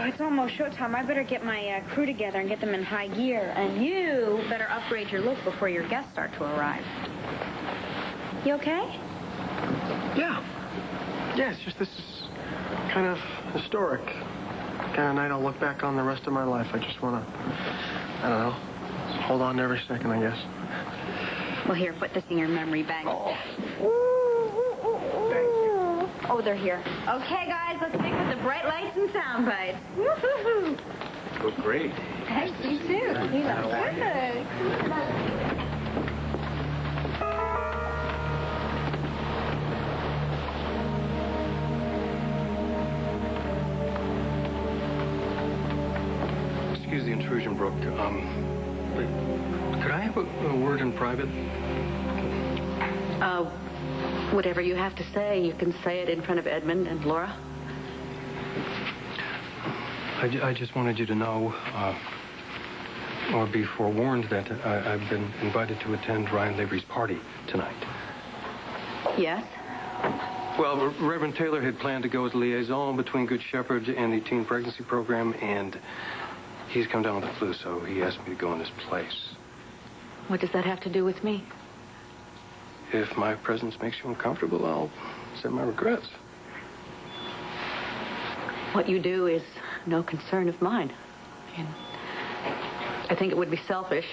it's almost showtime. I better get my crew together and get them in high gear. And you better upgrade your look before your guests start to arrive. You okay? Yeah. Yeah, it's just this is kind of historic. Kind of night I'll look back on the rest of my life. I just want to, I don't know, hold on to every second, I guess. Well, here, put this in your memory bank. Oh. Oh, they're here. Okay, guys, let's pick with the bright lights and sound bites. Woo-hoo-hoo. Look great. Thanks, you too. You look good. Excuse the intrusion, Brooke. Could I have a word in private? Whatever you have to say, you can say it in front of Edmund and Laura. I just wanted you to know, or be forewarned that I've been invited to attend Ryan Lavery's party tonight. Yes? Well, Reverend Taylor had planned to go as liaison between Good Shepherd and the teen pregnancy program, and he's come down with the flu, so he asked me to go in his place. What does that have to do with me? If my presence makes you uncomfortable, I'll say my regrets. What you do is no concern of mine. And I think it would be selfish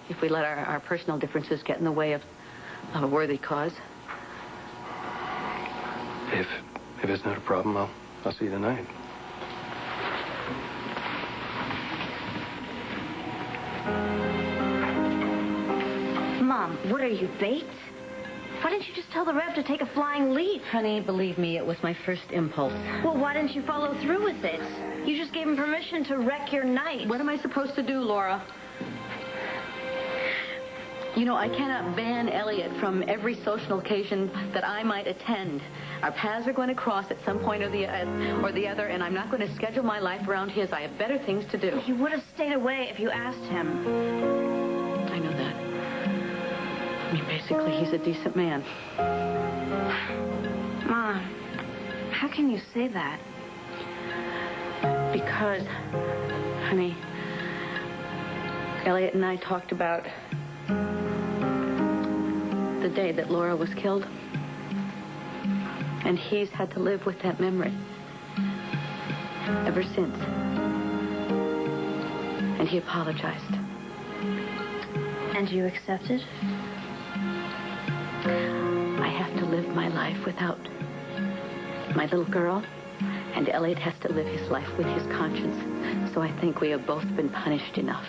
if we let our personal differences get in the way of a worthy cause. If it's not a problem, I'll see you tonight. Mom, what are you, bait? Why didn't you just tell the Rev to take a flying leap? Honey, believe me, it was my first impulse. Well, why didn't you follow through with it? You just gave him permission to wreck your night. What am I supposed to do, Laura? You know, I cannot ban Elliot from every social occasion that I might attend. Our paths are going to cross at some point or the other, and I'm not going to schedule my life around his. I have better things to do. He would have stayed away if you asked him. I know that. I mean, basically, he's a decent man. Mom, how can you say that? Because, honey, Elliot and I talked about the day that Laura was killed. And he's had to live with that memory ever since. And he apologized. And you accepted? I have to live my life without my little girl, and Elliot has to live his life with his conscience. So I think we have both been punished enough.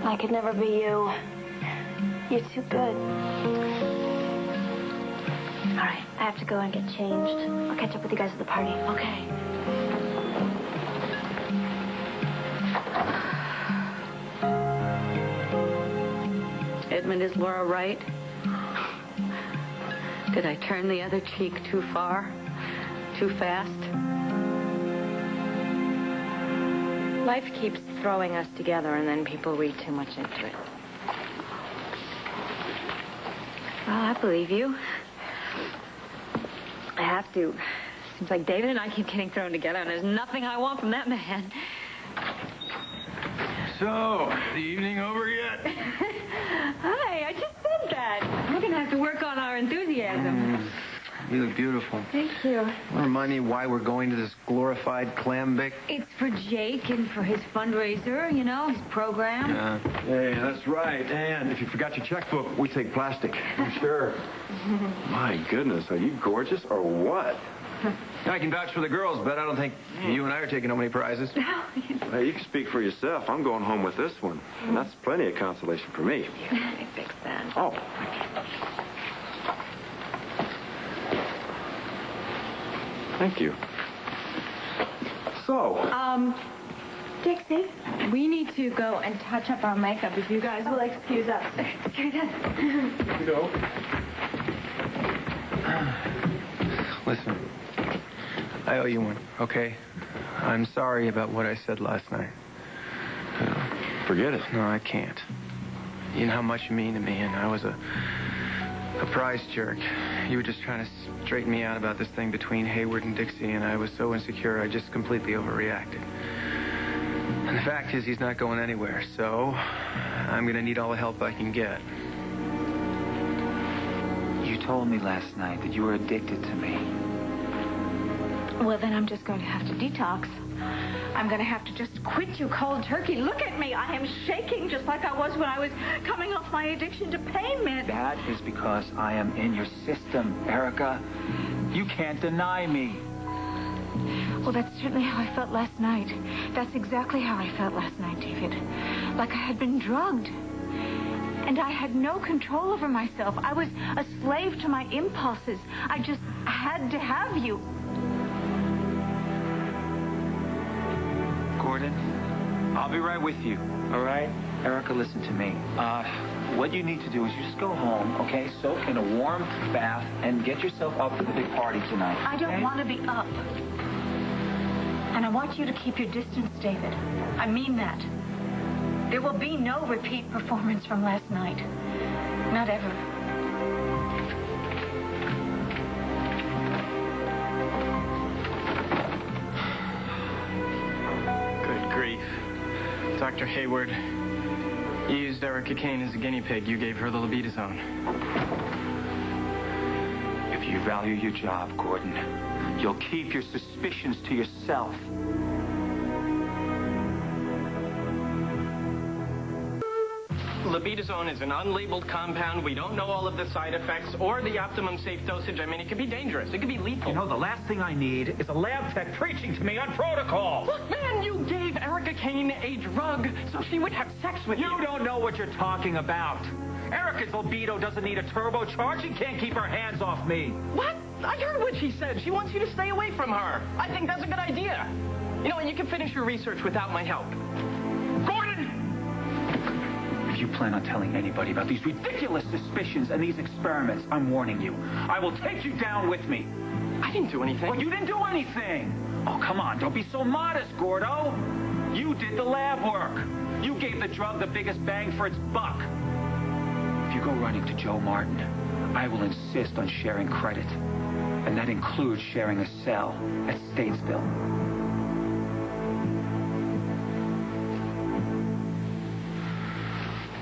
I could never be you. You're too good. All right, I have to go and get changed. I'll catch up with you guys at the party. Okay. Edmund, is Laura right? Did I turn the other cheek too far? Too fast? Life keeps throwing us together, and then people read too much into it. Well, I believe you. I have to. Seems like David and I keep getting thrown together, and there's nothing I want from that man. So, the evening over yet? Hi, I just said that. We're going to have to work on our enthusiasm. You look beautiful. Thank you. Want to remind me why we're going to this glorified clam bake? It's for Jake and for his fundraiser, you know, his program. Yeah. Hey, that's right. And if you forgot your checkbook, we take plastic. Sure. My goodness, are you gorgeous or what? I can vouch for the girls, but I don't think you and I are taking home any prizes. Hey, you can speak for yourself. I'm going home with this one. And that's plenty of consolation for me. Let me fix that. Oh. Thank you. So. Dixie, we need to go and touch up our makeup if you guys will excuse us. Excuse us. You know. Listen, I owe you one, okay? I'm sorry about what I said last night. Forget it. No, I can't. You know how much you mean to me, and I was a a prize jerk. You were just trying to straighten me out about this thing between Hayward and Dixie, and I was so insecure I just completely overreacted. And the fact is he's not going anywhere, so I'm going to need all the help I can get. You told me last night that you were addicted to me. Well, then I'm just going to have to detox. I'm going to have to just quit you cold turkey. Look at me. I am shaking just like I was when I was coming off my addiction to pain meds. That is because I am in your system, Erica. You can't deny me. Well, that's certainly how I felt last night. That's exactly how I felt last night, David. Like I had been drugged. And I had no control over myself. I was a slave to my impulses. I just had to have you. Gordon, I'll be right with you, all right? Erica, listen to me. What you need to do is you just go home, okay? Soak in a warm bath and get yourself up for the big party tonight. I don't want to be up. And I want you to keep your distance, David. I mean that. There will be no repeat performance from last night. Not ever. Good grief. Dr. Hayward, you used Erica Kane as a guinea pig. You gave her the libidozone. If you value your job, Gordon, you'll keep your suspicions to yourself. Libidozone is an unlabeled compound. We don't know all of the side effects or the optimum safe dosage. I mean, it could be dangerous. It could be lethal. You know, the last thing I need is a lab tech preaching to me on protocol. Look, man, you gave Erica Kane a drug so she would have sex with you. You don't know what you're talking about. Erica's libido doesn't need a turbocharge. She can't keep her hands off me. What? I heard what she said. She wants you to stay away from her. I think that's a good idea. You know, and you can finish your research without my help. Gordon! If you plan on telling anybody about these ridiculous suspicions and these experiments, I'm warning you. I will take you down with me. I didn't do anything. Well, you didn't do anything. Oh, come on. Don't be so modest, Gordo. You did the lab work. You gave the drug the biggest bang for its buck. If you go running to Joe Martin, I will insist on sharing credit. And that includes sharing a cell at Statesville.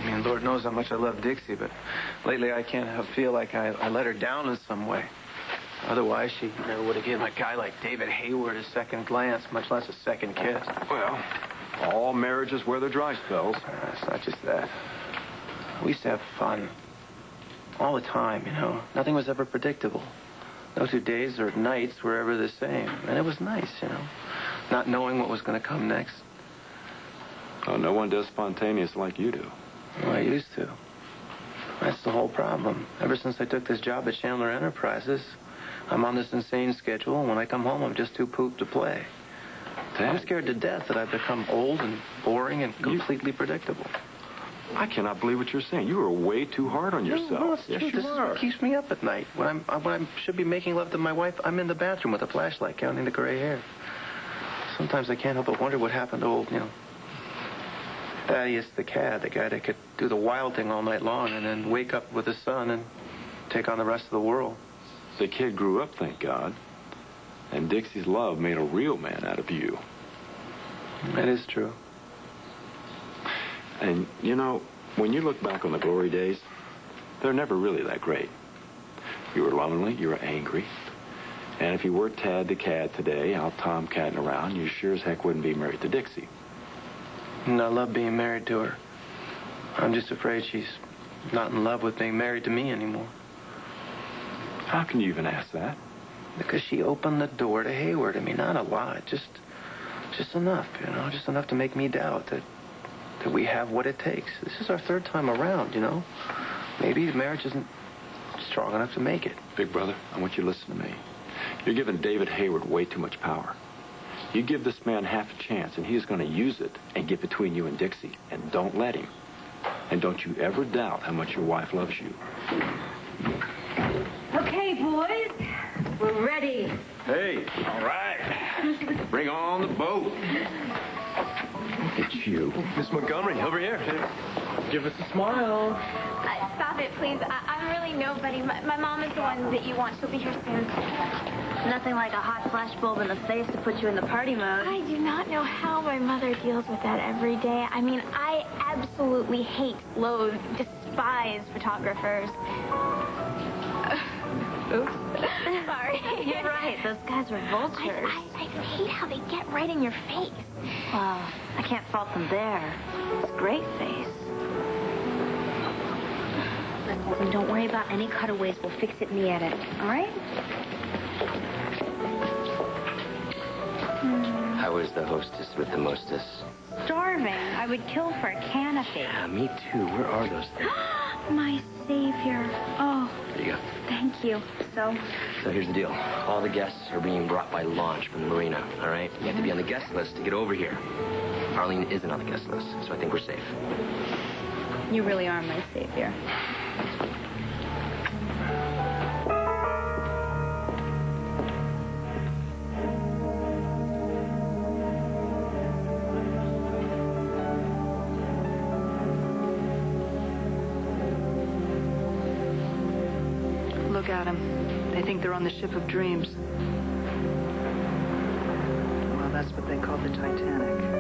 I mean, Lord knows how much I love Dixie, but lately I can't feel like I let her down in some way. Otherwise, she never would have given a guy like David Hayward a second glance, much less a second kiss. Well, all marriages wear their dry spells. It's not just that. We used to have fun. All the time, you know. Nothing was ever predictable. No 2 days or nights were ever the same. And it was nice, you know. Not knowing what was going to come next. Oh, no one does spontaneous like you do. Well, I used to. That's the whole problem. Ever since I took this job at Chandler Enterprises, I'm on this insane schedule, and when I come home, I'm just too pooped to play. I'm scared to death that I've become old and boring and completely predictable. I cannot believe what you're saying. You are way too hard on yourself. No, it's yes, true. you This is are. what keeps me up at night. When I should be making love to my wife, I'm in the bathroom with a flashlight counting the gray hair. Sometimes I can't help but wonder what happened to old, you know, Thaddeus the cat, the guy that could do the wild thing all night long and then wake up with the sun and take on the rest of the world. The kid grew up, thank God. And Dixie's love made a real man out of you. That is true. And, you know, when you look back on the glory days, they're never really that great. You were lonely, you were angry. And if you were Tad the Cat today, out tomcatting around, you sure as heck wouldn't be married to Dixie. And I love being married to her. I'm just afraid she's not in love with being married to me anymore. How can you even ask that? Because she opened the door to Hayward. I mean, not a lot, just enough, you know, just enough to make me doubt that we have what it takes. This is our third time around, you know. Maybe the marriage isn't strong enough to make it. Big brother, I want you to listen to me. You're giving David Hayward way too much power. You give this man half a chance, and he's going to use it and get between you and Dixie. And don't let him. And don't you ever doubt how much your wife loves you. Okay, boys. We're ready. Hey, all right. Bring on the boat. It's you. Miss Montgomery, over here. Give us a smile. Stop it, please. I'm really nobody. My mom is the one that you want. She'll be here soon. Nothing like a hot flashbulb in the face to put you in the party mode. I do not know how my mother deals with that every day. I mean, I absolutely hate, loathe, despise photographers. Oops. Sorry. You're right. Those guys are vultures. I hate how they get right in your face. Well, I can't fault them there. It's a great face. And don't worry about any cutaways. We'll fix it in the edit. All right? How is the hostess with the mostess? Starving. I would kill for a canopy. Yeah, me too. Where are those things? My savior. Oh, There you go. thank you. So So here's the deal. All the guests are being brought by launch from the marina, all right? You have to be on the guest list to get over here. Arlene isn't on the guest list, so I think we're safe. you really are my savior. Look at them. They think they're on the ship of dreams. Well, that's what they call the Titanic.